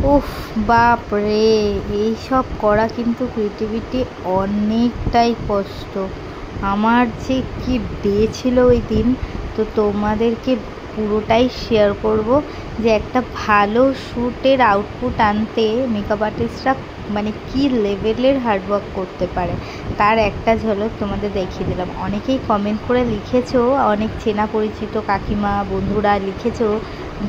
উফ বাপ রে, এইসব করা কিন্তু ক্রিয়েটিভিটি অনেকটাই কষ্ট। আমার যে কি ডে ছিল ওই দিন, তো তোমাদেরকে পুরোটাই শেয়ার করব যে একটা ভালো শ্যুটের আউটপুট আনতে মেকআপ আর্টিস্টরা মানে কি লেভেলের হার্ডওয়ার্ক করতে পারে তার একটা ঝলক তোমাদের দেখিয়ে দিলাম। অনেকেই কমেন্ট করে লিখেছো, অনেক চেনা পরিচিত কাকিমা বন্ধুরা লিখেছো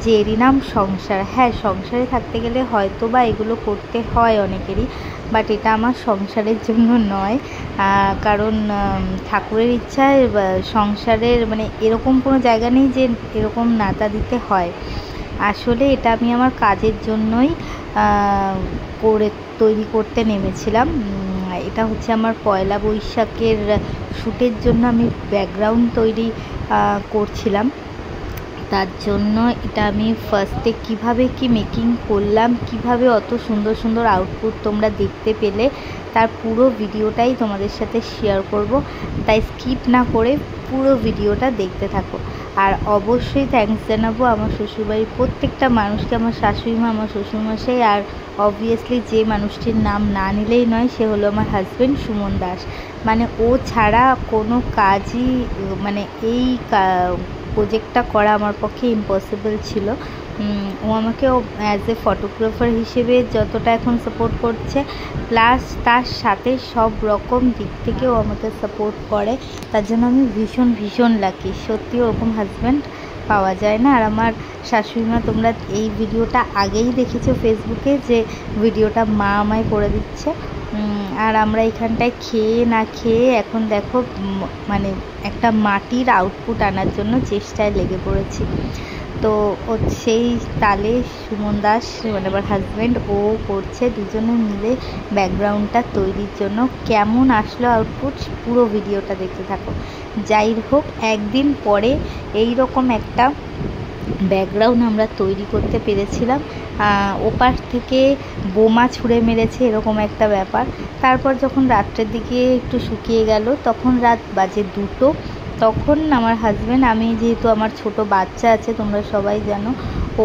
যে এরই নাম সংসার। হ্যাঁ, সংসারে থাকতে গেলে হয়তো বা এগুলো করতে হয় অনেকেরই, বাট এটা আমার সংসারের জন্য নয়। কারণ ঠাকুরের ইচ্ছায় সংসারের মানে এরকম কোনো জায়গা নেই যে এরকম নাতা দিতে হয়। আসলে এটা আমি আমার কাজের জন্যই তৈরি করতে নেমেছিলাম। এটা হচ্ছে আমার পয়লা বৈশাখের শ্যুটের জন্য আমি ব্যাকগ্রাউন্ড তৈরি করছিলাম। তার জন্য এটা আমি ফার্স্টে কিভাবে কি মেকিং করলাম, কিভাবে অত সুন্দর সুন্দর আউটপুট তোমরা দেখতে পেলে, তার পুরো ভিডিওটাই তোমাদের সাথে শেয়ার করব। তাই স্কিপ না করে পুরো ভিডিওটা দেখতে থাকো। আর অবশ্যই থ্যাঙ্কস জানাবো আমার শ্বশুরবাড়ির প্রত্যেকটা মানুষকে, আমার শাশুড়ি মা, আমার শ্বশুরমশাই, আর অবভিয়াসলি যে মানুষটির নাম না নিলেই নয় সে হলো আমার হাজব্যান্ড সুমন দাস। মানে ও ছাড়া কোনো কাজই মানে এই প্রজেক্টটা করা আমার পক্ষে ইম্পসিবল ছিল। ও আমাকে অ্যাজ এ ফটোগ্রাফার হিসেবে যতটা এখন সাপোর্ট করছে, প্লাস তার সাথে সব রকম দিক থেকে ও আমাকে সাপোর্ট করে। তার জন্য আমি ভীষণ ভীষণ লাকি। সত্যি ওরকম হাজব্যান্ড পাওয়া যায় না। আর আমার শাশুড়ি মা, তোমরা এই ভিডিওটা আগেই দেখেছো ফেসবুকে যে ভিডিওটা মা আমায় করে দিচ্ছে। আর আমরা এখানটায় খেয়ে না খেয়ে এখন দেখো মানে একটা মাটির আউটপুট আনার জন্য চেষ্টায় লেগে পড়েছি। তো ও সেই তালে সুমন দাস মানে আমার হাজব্যান্ড ও করছে, দুজনে মিলে ব্যাকগ্রাউন্ডটা তৈরির জন্য। কেমন আসলো আউটপুট পুরো ভিডিওটা দেখতে থাকো। যাই হোক, একদিন পরে এই রকম একটা ব্যাকগ্রাউন্ড আমরা তৈরি করতে পেরেছিলাম। ওপাশ থেকে বোমা ছুঁড়ে মেরেছে এরকম একটা ব্যাপার। তারপর যখন রাত্রের দিকে একটু শুকিয়ে গেল, তখন রাত বাজে 2টো। তখন আমার হাজব্যান্ড, আমি যেহেতু আমার ছোট বাচ্চা আছে তোমরা সবাই জানো,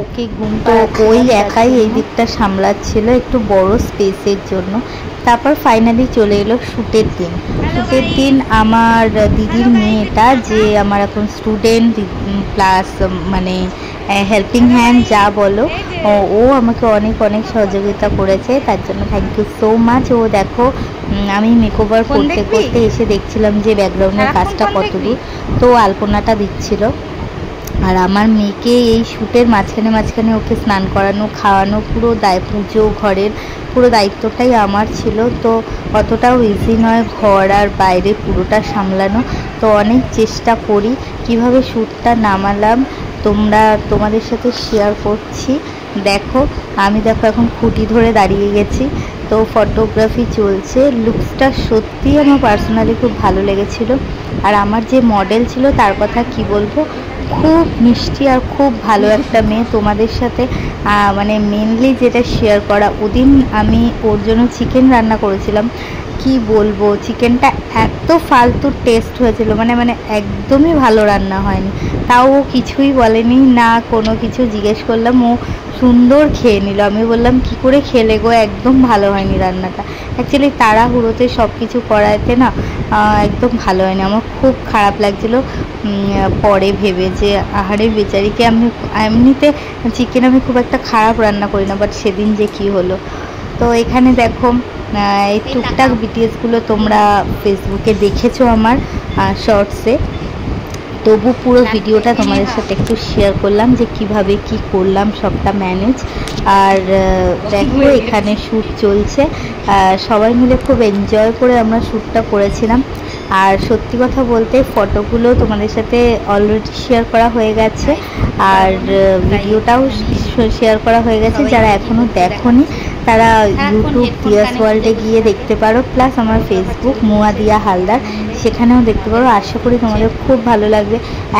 ওকে ঘুমটা ওই একাই এই দিকটা সামলাচ্ছিল একটু বড় স্পেসের জন্য। তারপর ফাইনালি চলে এলো শ্যুটের দিন। শ্যুটের দিন আমার দিদির মেয়েটা, যে আমার এখন স্টুডেন্ট প্লাস মানে হেল্পিং হ্যান্ড যা বলো, ও আমাকে অনেক অনেক সহযোগিতা করেছে। তার জন্য থ্যাংক ইউ সো মাচ। ও দেখো আমি মেকওভার করতে করতে এসে দেখছিলাম যে ব্যাকগ্রাউন্ডের কাজটা কত দূর, তো আলপনাটা দিচ্ছিল। আর আমার মেয়েকে এই শ্যুটের মাঝখানে মাঝখানে ওকে স্নান করানো, খাওয়ানো, পুরো পুজো ঘরের পুরো দায়িত্বটাই আমার ছিল। তো অতটাও ইজি নয় ঘর আর বাইরে পুরোটা সামলানো। তো অনেক চেষ্টা করি কিভাবে শ্যুটটা নামালাম তোমাদের সাথে শেয়ার করছি। দেখো আমি এখন খুঁটি ধরে দাঁড়িয়ে গেছি, তো ফটোগ্রাফি চলছে। লুকসটা সত্যি আমার পার্সোনালি খুব ভালো লেগেছিল। আর আমার যে মডেল ছিল তার কথা কি বলবো, খুব মিষ্টি আর খুব ভালো একটা মেয়ে। তোমাদের সাথে মানে মেনলি যেটা শেয়ার করা, ওদিন আমি ওর জন্য চিকেন রান্না করেছিলাম। কি বলবো, চিকেনটা এত ফালতু টেস্ট হয়েছিল, মানে একদমই ভালো রান্না হয়নি। তাও ও কিছুই বলেনি, না কোনো কিছু জিজ্ঞেস করলাম, ও সুন্দর খেয়ে নিল। আমি বললাম কি করে খেলে গো, একদম ভালো হয়নি রান্নাটা। অ্যাকচুয়ালি তাড়াহুড়োতে সব কিছু করাতে না একদম ভালো হয়নি। আমার খুব খারাপ লাগছিলো পরে ভেবে যে আহারে বেচারিকে। আমি এমনিতে চিকেন আমি খুব একটা খারাপ রান্না করি না, বাট সেদিন যে কি হলো। তো এখানে দেখো এই টুকটাক বিটিএসগুলো তোমরা ফেসবুকে দেখেছো আমার শর্টসে। তবু পুরো ভিডিওটা তোমাদের সাথে একটু শেয়ার করলাম যে কিভাবে কি করলাম সবটা ম্যানেজ। আর দেখো এখানে শ্যুট চলছে, সবাই মিলে খুব এনজয় করে আমরা শ্যুটটা করেছিলাম। আর সত্যি কথা বলতে ফটোগুলো তোমাদের সাথে অলরেডি শেয়ার করা হয়ে গেছে, আর ভিডিওটাও শেয়ার করা হয়ে গেছে। যারা এখনও দেখোনি তারা ইউটিউব দিয়াস ওয়ার্ল্ডে গিয়ে দেখতে পারো, প্লাস আমার ফেসবুক মুয়া দিয়া হালদার, সেখানেও দেখতে পারো। আশা করি তোমাদের খুব ভালো লাগবে।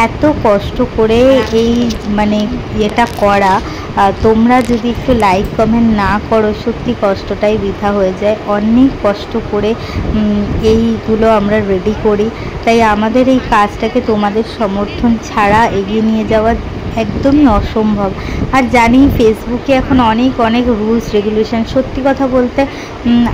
এত কষ্ট করে এই মানে এটা করা, তোমরা যদি একটু লাইক কমেন্ট না করো সত্যি কষ্টটাই বৃথা হয়ে যায়। অনেক কষ্ট করে এইগুলো আমরা রেডি করি, তাই আমাদের এই কাজটাকে তোমাদের সমর্থন ছাড়া এগিয়ে নিয়ে যাওয়া একদমই অসম্ভব। আর জানি ফেসবুকে এখন অনেক অনেক রুলস রেগুলেশন, সত্যি কথা বলতে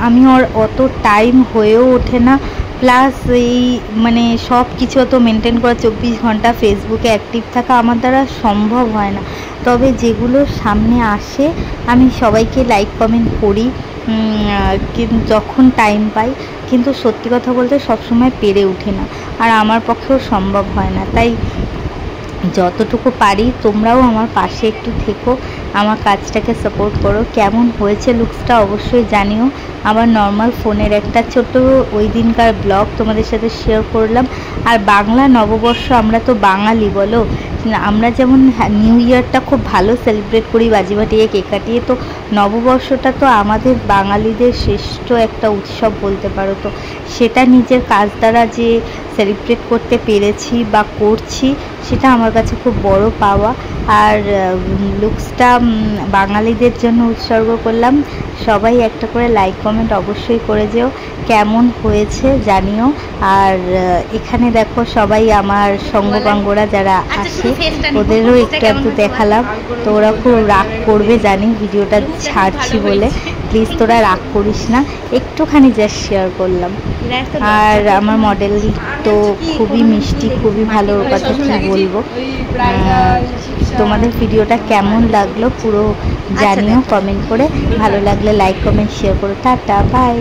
আমি অত টাইম হয়েও ওঠে না, প্লাস এই মানে সব কিছু অত মেনটেন করা, 24 ঘন্টা ফেসবুকে অ্যাক্টিভ থাকা আমার দ্বারা সম্ভব হয় না। তবে যেগুলো সামনে আসে আমি সবাইকে লাইক কমেন্ট করি যখন টাইম পাই, কিন্তু সত্যি কথা বলতে সবসময় পেরে উঠি না, আর আমার পক্ষেও সম্ভব হয় না। তাই যতটুকু পারি তোমরাও আমার পাশে একটু থেকো, আমার কাজটাকে সাপোর্ট করো। কেমন হয়েছে লুকসটা অবশ্যই জানিও। আবার নর্মাল ফোনের একটা ছোট্ট ওই দিনকার ব্লগ তোমাদের সাথে শেয়ার করলাম। আর বাংলা নববর্ষ, আমরা তো বাঙালি বলো, আমরা যেমন নিউ ইয়ারটা খুব ভালো সেলিব্রেট করি বাজি ফাটিয়ে কেক কাটিয়ে, তো নববর্ষটা তো আমাদের বাঙালিদের শ্রেষ্ঠ একটা উৎসব বলতে পারো। তো সেটা নিজের কাজ দ্বারা যে সেলিব্রেট করতে পেরেছি বা করছি, সেটা আমার কাছে খুব বড় পাওয়া। আর লুকসটা বাঙালিদের জন্য উৎসর্গ করলাম। সবাই একটা করে লাইক কমেন্ট অবশ্যই করে যেও, কেমন হয়েছে জানিও। আর এখানে দেখো সবাই আমার সঙ্গপাঙ্গরা যারা আসে, ওদেরও একটু দেখালাম। তো ওরা খুব রাগ করবে জানি ভিডিওটা ছাড়ছি বলে, প্লিজ তোরা রাগ করিস না, একটুখানি জাস্ট শেয়ার করলাম। আর আমার মডেল তো খুবই মিষ্টি, খুবই ভালো, ওর কথা কী বলবো। তোমাদের ভিডিওটা কেমন লাগলো পুরো জানিও কমেন্ট করে, ভালো লাগলে লাইক কমেন্ট শেয়ার করো। Tata, by.